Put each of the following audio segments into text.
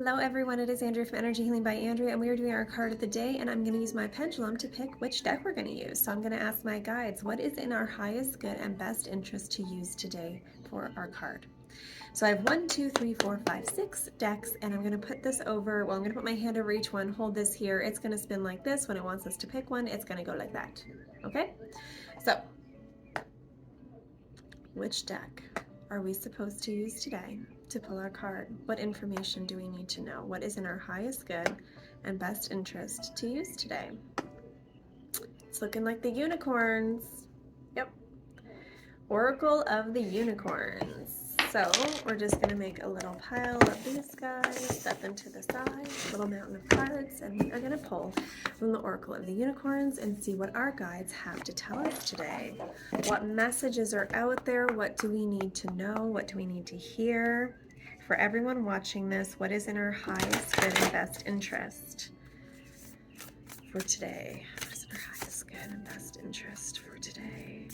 Hello everyone, it is Andrea from Energy Healing by Andrea, and we are doing our card of the day, and I'm going to use my pendulum to pick which deck we're going to use. So I'm going to ask my guides, what is in our highest good and best interest to use today for our card? So I have 1, 2, 3, 4, 5, 6 decks, and I'm going to put this over, well, I'm going to put my hand over each one, hold this here. It's going to spin like this. When it wants us to pick one, it's going to go like that. Okay? So, which deck are we supposed to use today to pull our card? What information do we need to know? What is in our highest good and best interest to use today? It's looking like the unicorns. Yep. Oracle of the Unicorns. So we're just going to make a little pile of these guys, set them to the side, little mountain of cards, and we are going to pull from the Oracle of the Unicorns and see what our guides have to tell us today. What messages are out there? What do we need to know? What do we need to hear? For everyone watching this, what is in our highest good and best interest for today? What is in our highest good and best interest for today?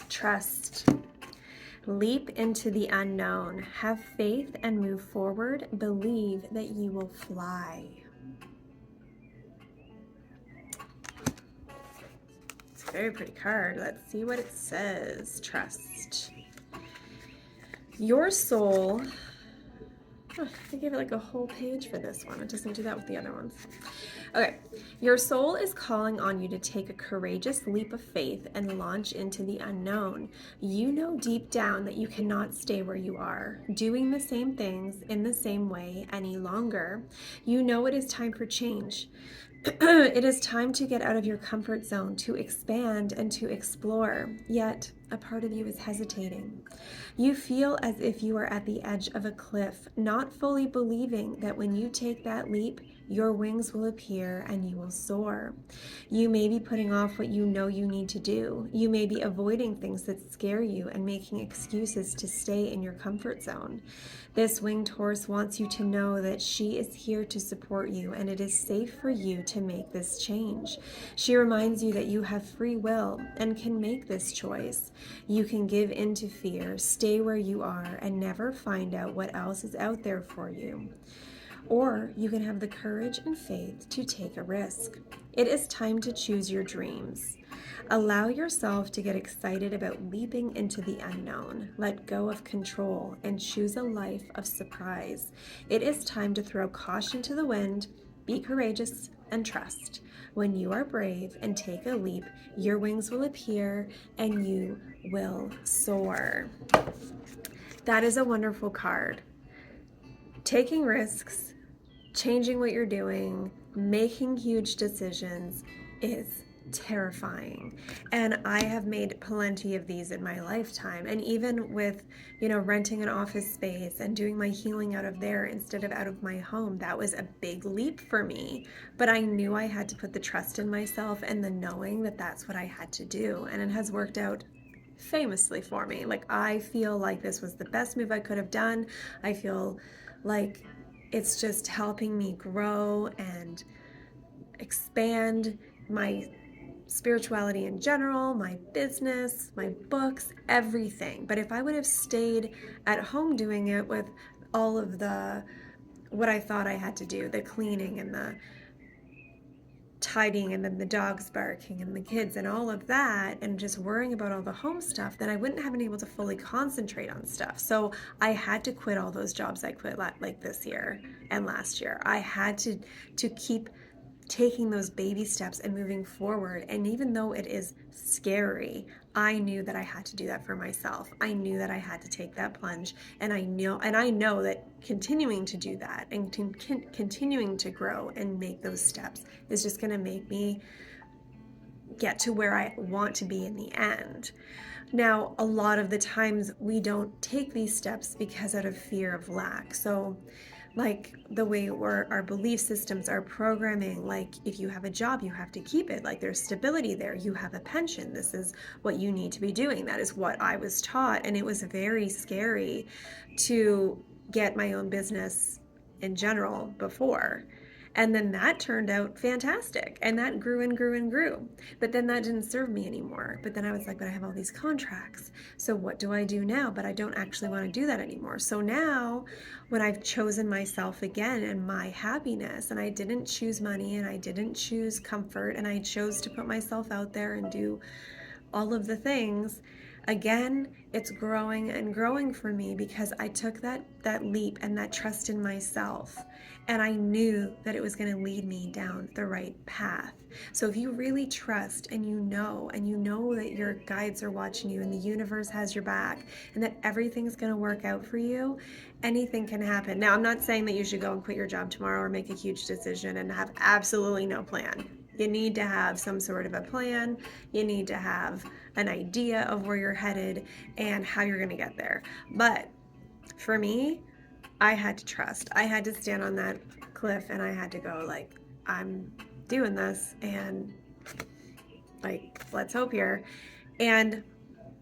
Trust. Leap into the unknown. Have faith and move forward. Believe that you will fly. It's a very pretty card. Let's see what it says. Trust. Your soul. Oh, they gave it like a whole page for this one. It doesn't do that with the other ones. Okay, your soul is calling on you to take a courageous leap of faith and launch into the unknown. You know deep down that you cannot stay where you are, doing the same things in the same way any longer. You know it is time for change. It is time to get out of your comfort zone, to expand and to explore, yet a part of you is hesitating. You feel as if you are at the edge of a cliff, not fully believing that when you take that leap, your wings will appear and you will soar. You may be putting off what you know you need to do. You may be avoiding things that scare you and making excuses to stay in your comfort zone. This winged horse wants you to know that she is here to support you and it is safe for you to make this change. She reminds you that you have free will and can make this choice. You can give in to fear, stay where you are, and never find out what else is out there for you. Or you can have the courage and faith to take a risk. It is time to choose your dreams. Allow yourself to get excited about leaping into the unknown. Let go of control and choose a life of surprise. It is time to throw caution to the wind, be courageous, and trust. When you are brave and take a leap, your wings will appear and you will soar. That is a wonderful card. Taking risks, changing what you're doing, making huge decisions is terrifying. And I have made plenty of these in my lifetime. And even with, renting an office space and doing my healing out of there instead of out of my home, that was a big leap for me. But I knew I had to put the trust in myself and the knowing that that's what I had to do. And it has worked out famously for me. Like, I feel like this was the best move I could have done. I feel like it's just helping me grow and expand my spirituality in general, my business, my books, everything. But if I would have stayed at home doing it with all of what I thought I had to do, the cleaning and the tidying and then the dogs barking and the kids and all of that, and just worrying about all the home stuff, then I wouldn't have been able to fully concentrate on stuff. So I had to quit all those jobs I quit like this year and last year. I had to keep taking those baby steps and moving forward. And even though it is scary, I knew that I had to do that for myself. I knew that I had to take that plunge, and I know that continuing to do that and continuing to grow and make those steps is just going to make me get to where I want to be in the end. Now, a lot of the times we don't take these steps because out of fear of lack. So like the way our belief systems are programming, like if you have a job, you have to keep it, like there's stability there, you have a pension, this is what you need to be doing. That is what I was taught, and it was very scary to get my own business in general before. And then that turned out fantastic. And that grew and grew and grew. But then that didn't serve me anymore. But then I was like, but I have all these contracts. So what do I do now? But I don't actually want to do that anymore. So now, when I've chosen myself again and my happiness, and I didn't choose money and I didn't choose comfort, and I chose to put myself out there and do all of the things, again, it's growing and growing for me because I took that leap and that trust in myself, and I knew that it was going to lead me down the right path. So if you really trust and you know that your guides are watching you and the universe has your back and that everything's going to work out for you, anything can happen. Now, I'm not saying that you should go and quit your job tomorrow or make a huge decision and have absolutely no plan. You need to have some sort of a plan. You need to have an idea of where you're headed and how you're going to get there. But for me, I had to trust. I had to stand on that cliff and I had to go, like, I'm doing this and, like, let's hope here. And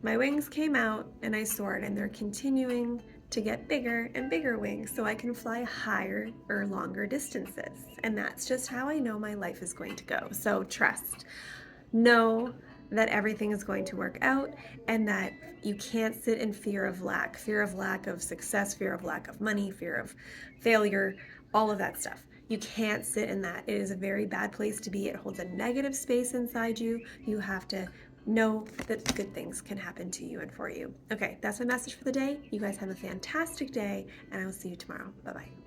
my wings came out and I soared, and they're continuing to get bigger and bigger wings so I can fly higher or longer distances. And that's just how I know my life is going to go. So trust. Know that everything is going to work out and that you can't sit in fear of lack of success, fear of lack of money, fear of failure, all of that stuff. You can't sit in that. It is a very bad place to be. It holds a negative space inside you. You have to know that good things can happen to you and for you. Okay, that's my message for the day. You guys have a fantastic day, and I will see you tomorrow. Bye-bye.